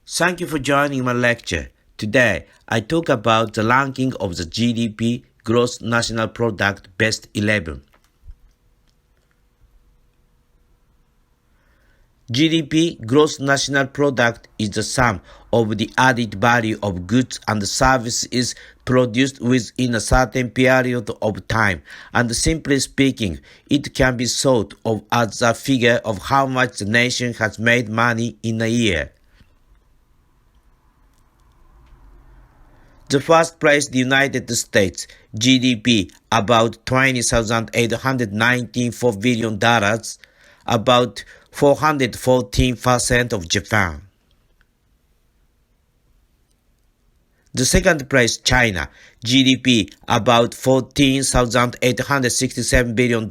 Thank you for joining my lecture. Today, I talk about the ranking of the GDP, Gross National Product, Best 11. GDP, Gross National Product, is the sum of the added value of goods and services produced within a certain period of time, and simply speaking, it can be thought of as a figure of how much the nation has made money in a year. The first place, the United States GDP, about $20,894 billion, about 414% of Japan. The second place, China GDP, about $14,867 billion,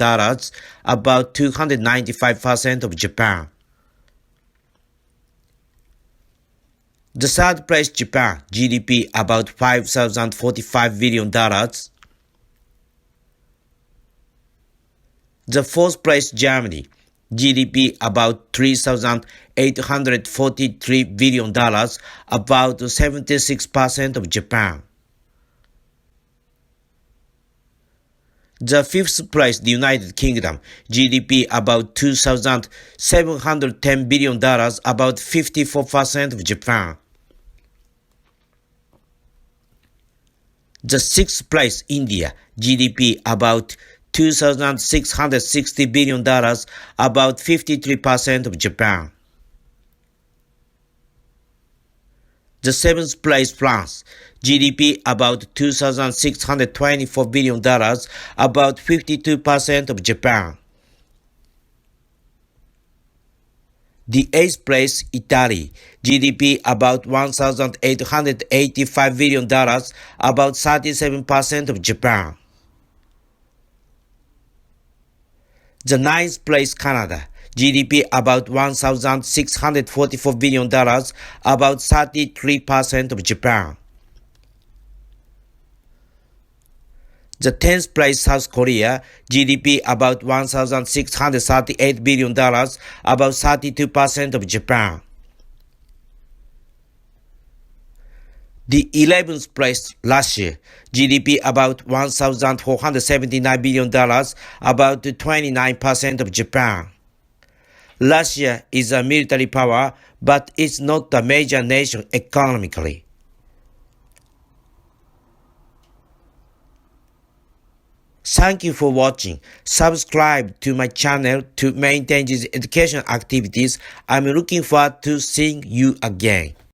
about 295% of Japan. The third place, Japan GDP, about $5,045 billion. The fourth place, Germany GDP, about $3,843 billion, about 76% of Japan. The fifth place, the United Kingdom GDP, about $2,710 billion, about 54% of Japan. The sixth place, India GDP, about $2,660 billion, about 53% of Japan. The seventh place, France GDP, about $2,624 billion, about 52% of Japan. The eighth place, Italy GDP, about $1,885 billion, about 37% of Japan. The ninth place, Canada GDP, about $1,644 billion, about 33% of Japan. The 10th place, South Korea GDP, about $1,638 billion, about 32% of Japan. The 11th place, Russia GDP, about $1,479 billion, about 29% of Japan. Russia is a military power, but it's not a major nation economically. Thank you for watching. Subscribe to my channel to maintain these education activities. I'm looking forward to seeing you again.